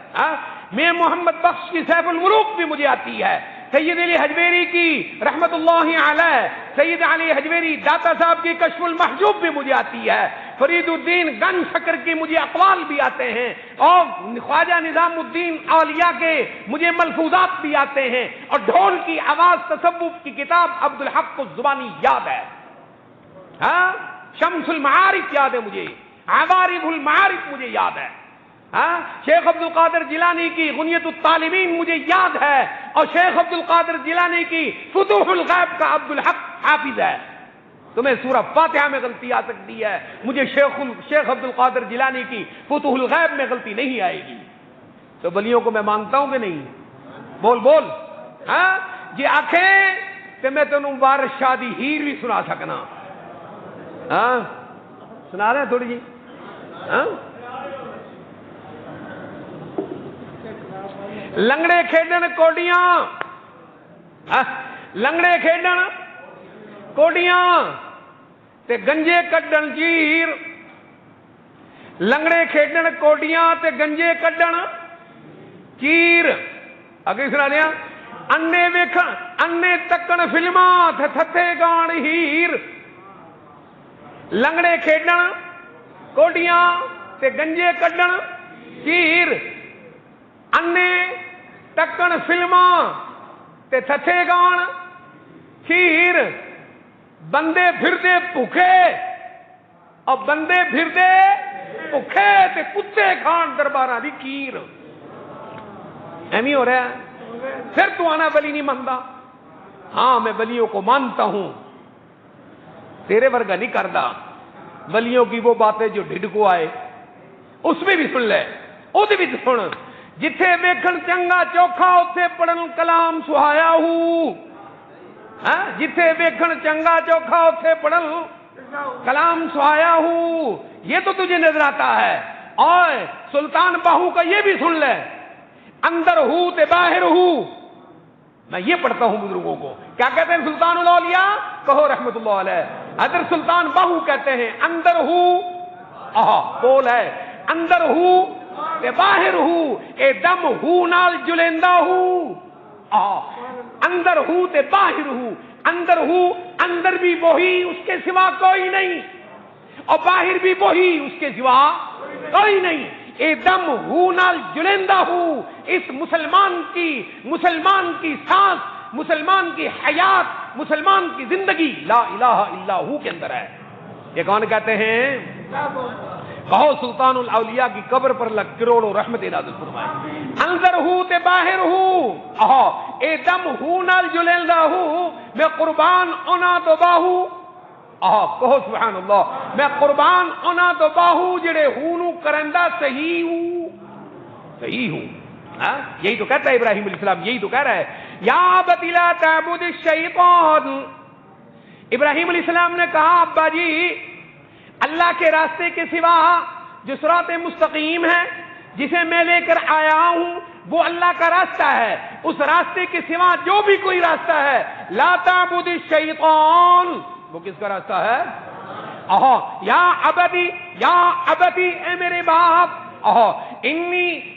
میں محمد بخش کی سیف الملوک بھی مجھے آتی ہے، سید علی حجویری کی رحمت اللہ علیہ، سید علی حجویری داتا صاحب کی کشف المحجوب بھی مجھے آتی ہے، فرید الدین گن شکر کی مجھے اقوال بھی آتے ہیں، اور خواجہ نظام الدین اولیاء کے مجھے ملفوظات بھی آتے ہیں، اور ڈھول کی آواز تصوف کی کتاب عبدالحق الزبانی یاد ہے، شمس المعارف یاد ہے مجھے، عوارض المعارف مجھے یاد ہے، شیخ عبد القادر جیلانی کی غنیت الطالبین مجھے یاد ہے، اور شیخ عبد القادر جیلانی کی فتوح الغیب کا عبدالحق حافظ ہے۔ تمہیں سورہ فاتحہ میں غلطی آ سکتی ہے، مجھے شیخ عبد القادر جیلانی کی فتوح الغیب میں غلطی نہیں آئے گی۔ تو بلیوں کو میں مانتا ہوں کہ نہیں؟ بول بول، جی آنکھیں تو میں تینوں وارث شاہ دی ہیر بھی سنا سکنا، سنا رہے ہیں تھوڑی جی؟ لنگڑے کھیڈن کوڈیاں، لنگڑے کھیڈن کوڈیاں تے گنجے کڈن چیر، لنگڑے کھیڈن کوڈیاں تے گنجے کڈن چیر، اگے سنا دیا، انے ویکھن انے تکن فلماں تے تھتے گان ہیر، لنگڑے کھیڈن کوڈیاں تے گنجے کڈن چیر، انے تکن فلماں تے تھتے گان کھیر، بندے پھردے بھوکے اور بندے پھردے بھوکے تے کتے کھان درباراں دی کیر۔ ایمی ہو رہا ہے؟ پھر تو آنا ولی نہیں مانتا؟ ہاں میں ولیوں کو مانتا ہوں، تیرے ورگا نہیں کردا، ولیوں کی وہ باتیں جو ڈھڈ کو آئے اس میں بھی سن لے، وہ بھی سن، جتھے ویکھن چنگا چوکھا اتھے پڑھن کلام سہایا ہوں، جتھے ویکھن چنگا چوکھا اتھے پڑھن کلام سہایا ہوں، یہ تو تجھے نظر آتا ہے۔ اور سلطان باہو کا یہ بھی سن لے، اندر ہوں تے باہر ہوں، میں یہ پڑھتا ہوں بزرگوں کو، کیا کہتے ہیں سلطان الاولیاء؟ کہو رحمت اللہ علیہ، حضرت سلطان باہو کہتے ہیں اندر ہوں، بول ہے اندر ہوں تے باہر ہوں، اے دم ہوں نال جلیندہ ہوں، اندر ہوں تے باہر ہوں، اندر ہوں، اندر بھی وہی اس کے سوا کوئی نہیں، اور باہر بھی وہی اس کے سوا کوئی نہیں، اے دم ہوں نال جلیندہ ہوں، اس مسلمان کی سانس، مسلمان کی حیات، مسلمان کی زندگی لا الہ الا ہو کے اندر ہے۔ یہ کون کہتے ہیں؟ کہو سلطان الاولیاء کی قبر پر لگ کروڑوں رحمت نازل فرمائے، اندر ہوں تے باہر ہوں، اے دم ہوں نال جلیندہ ہوں، میں قربان اونا تو باہو، کہو سبحان اللہ، میں قربان اونا تو باہو جڑے ہونو کرندہ صحیح ہوں، یہی تو کہتا ہے ابراہیم علیہ السلام، یہی تو کہہ رہا ہے، یا ابت لا تعبد الشیطان۔ ابراہیم علیہ السلام نے کہا ابا جی اللہ کے راستے کے سوا جو صراط مستقیم ہے جسے میں لے کر آیا ہوں وہ اللہ کا راستہ ہے، اس راستے کے سوا جو بھی کوئی راستہ ہے لا تعبد الشیطان، وہ کس کا راستہ ہے؟ یا ابتی اے میرے باپ،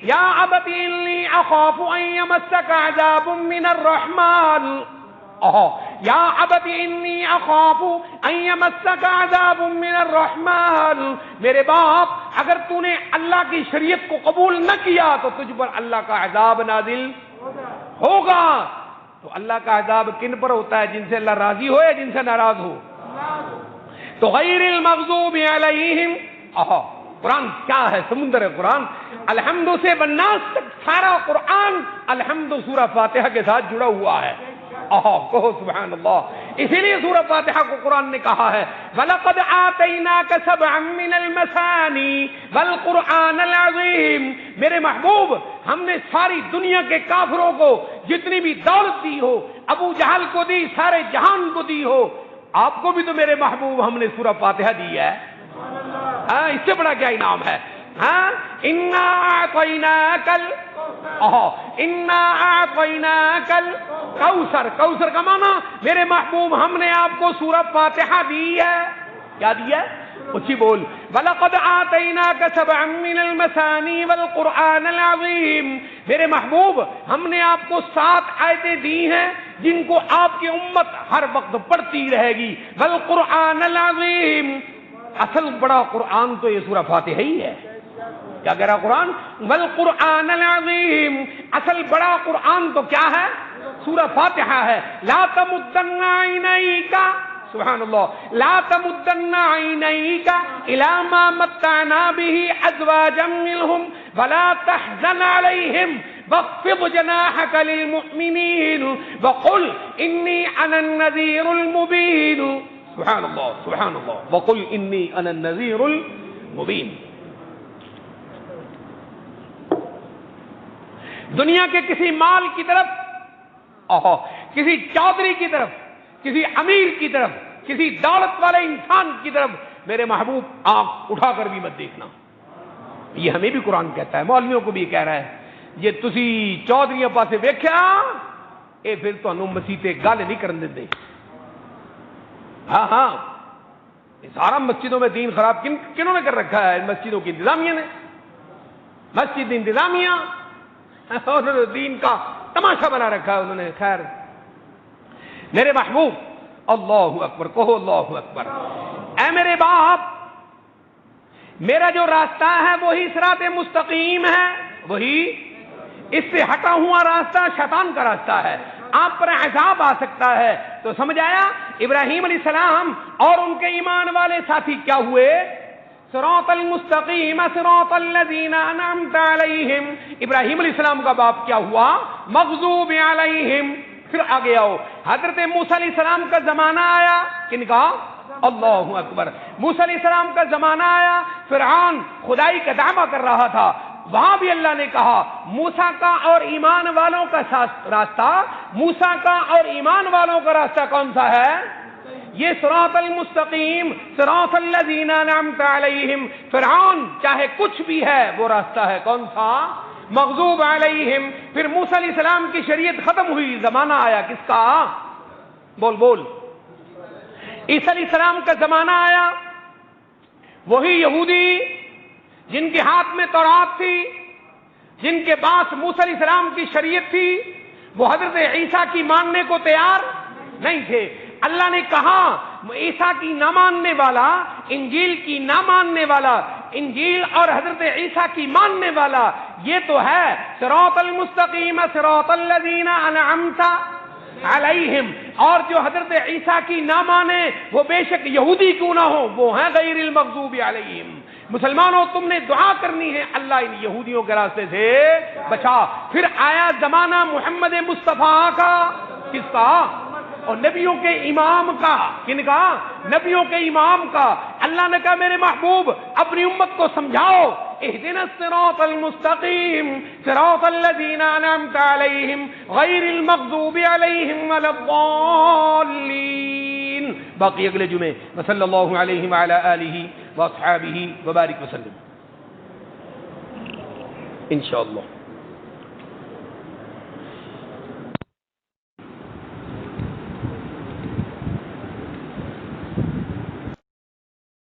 یا ابتی انی اخاف ان یمسک عذاب من الرحمن، یا ابتی انی اخاف ان یمسک عذاب من الرحمن، میرے باپ اگر تو نے اللہ کی شریعت کو قبول نہ کیا تو تجھ پر اللہ کا عذاب نازل ہوگا۔ تو اللہ کا عذاب کن پر ہوتا ہے؟ جن سے اللہ راضی ہو یا جن سے ناراض ہو؟ تو غیر المغضوب علیہم، قرآن کیا ہے؟ سمندر ہے قرآن، الحمد سے والناس تک سارا قرآن الحمد سورہ فاتحہ کے ساتھ جڑا ہوا ہے، کہو سبحان اللہ۔ اسی لیے سورہ فاتحہ کو قرآن نے کہا ہے وَلَقَدْ آتَيْنَاكَ سَبْعًا مِّنَ الْمَثَانِي وَالْقُرْآنَ الْعَظِيمِ، میرے محبوب ہم نے ساری دنیا کے کافروں کو جتنی بھی دولت دی ہو، ابو جہل کو دی، سارے جہان کو دی ہو، آپ کو بھی تو میرے محبوب ہم نے سورہ فاتحہ دی ہے، ہاں اس سے بڑا کیا انعام ہے؟ ہاں انا اعطیناک الکوثر، کوثر کا معنی میرے محبوب ہم نے آپ کو سورۃ فاتحہ دی ہے. کیا دی ہے؟ اچھی بول. وَلَقَدْ آتَيْنَاكَ سَبْعًا مِّنَ الْمَثَانِي وَالْقُرْآنَ الْعَظِيمِ، میرے محبوب ہم نے آپ کو 7 آیتیں دی ہیں جن کو آپ کی امت ہر وقت پڑھتی رہے گی. وَالْقُرْآنَ الْعَظِيمِ، اصل بڑا قرآن تو یہ سورہ فاتحہ ہی ہے. کیا کہہ رہا قرآن؟ وَالْقُرْآنَ الْعَظِيمِ، اصل بڑا قرآن تو کیا ہے؟ سورہ فاتحہ ہے. لَا تَمُدَّنَّ عَيْنَيْكَ، سبحان اللہ، لا تمدن عینیک الی ما متعنا به ازواجا منهم ولا تحزن علیہم واخفض جناحك للمؤمنین وقل انی انا النذیر المبین. سبحان اللہ سبحان اللہ. وقل انی انا النذیر المبین. دنیا کے کسی مال کی طرف، کسی چودھری کی طرف، کسی امیر کی طرف، کسی دولت والے انسان کی طرف میرے محبوب آنکھ اٹھا کر بھی مت دیکھنا. یہ ہمیں بھی قرآن کہتا ہے، مولویوں کو بھی کہہ رہا ہے. یہ تسی چودھریوں پاسے ویکھیا اے پھر تانوں مسیتے گل نہیں کرن دے. ہاں ہاں، سارا مسجدوں میں دین خراب کنہوں نے کر رکھا ہے؟ مسجدوں کی انتظامیہ نے. مسجد انتظامیہ انہوں نے دین کا تماشا بنا رکھا ہے انہوں نے. خیر میرے محبوب، اللہ اکبر کہو، اللہ اکبر. اے میرے باپ، میرا جو راستہ ہے وہی صراط مستقیم ہے، وہی، اس سے ہٹا ہوا راستہ شیطان کا راستہ ہے. آپ پر عذاب آ سکتا ہے. تو سمجھ آیا؟ ابراہیم علیہ السلام اور ان کے ایمان والے ساتھی کیا ہوئے؟ صراط المستقیم صراط الذین انعمت علیہم. ابراہیم علیہ السلام کا باپ کیا ہوا؟ مغضوب علیہم. پھر آگے آؤ، حضرت موسیٰ علیہ السلام کا زمانہ آیا. کن کا؟ اللہ اکبر. موسیٰ علیہ السلام کا زمانہ آیا، فرعون خدائی کا دعویٰ کر رہا تھا. وہاں بھی اللہ نے کہا موسیٰ کا اور ایمان والوں کا راستہ، موسیٰ کا اور ایمان والوں کا راستہ کون سا ہے؟ یہ صراط المستقیم صراط الذین انعمت علیہم. فرعون چاہے کچھ بھی ہے وہ راستہ ہے کون سا؟ مغضوب علیہم. پھر موسیٰ علیہ السلام کی شریعت ختم ہوئی، زمانہ آیا کس کا؟ بول بول. عیسیٰ علیہ السلام کا زمانہ آیا. وہی یہودی جن کے ہاتھ میں تورات تھی، جن کے پاس موسیٰ علیہ السلام کی شریعت تھی، وہ حضرت عیسیٰ کی ماننے کو تیار نہیں تھے. اللہ نے کہا عیسیٰ کی نہ ماننے والا، انجیل کی نہ ماننے والا، انجیل اور حضرت عیسیٰ کی ماننے والا یہ تو ہے صراط المستقیم صراط الذین انعمت علیہم. اور جو حضرت عیسیٰ کی نہ مانے وہ بے شک یہودی کیوں نہ ہو، وہ ہیں غیر المغضوب علیہم. مسلمانوں تم نے دعا کرنی ہے اللہ ان یہودیوں کے راستے سے بچا. پھر آیا زمانہ محمد مصطفیٰ کا. کس کا؟ اور نبیوں کے امام کا. کن کا؟ نبیوں کے امام کا. اللہ نے کہا میرے محبوب اپنی امت کو سمجھاؤ اہدنا الصراط المستقیم صراط الذین انعمت علیہم غیر المغضوب علیہم ولا الضالین. باقی اگلے جمعے صلی اللہ علیہ وعلی آلہ واصحابہ وبارک وسلم انشاءاللہ.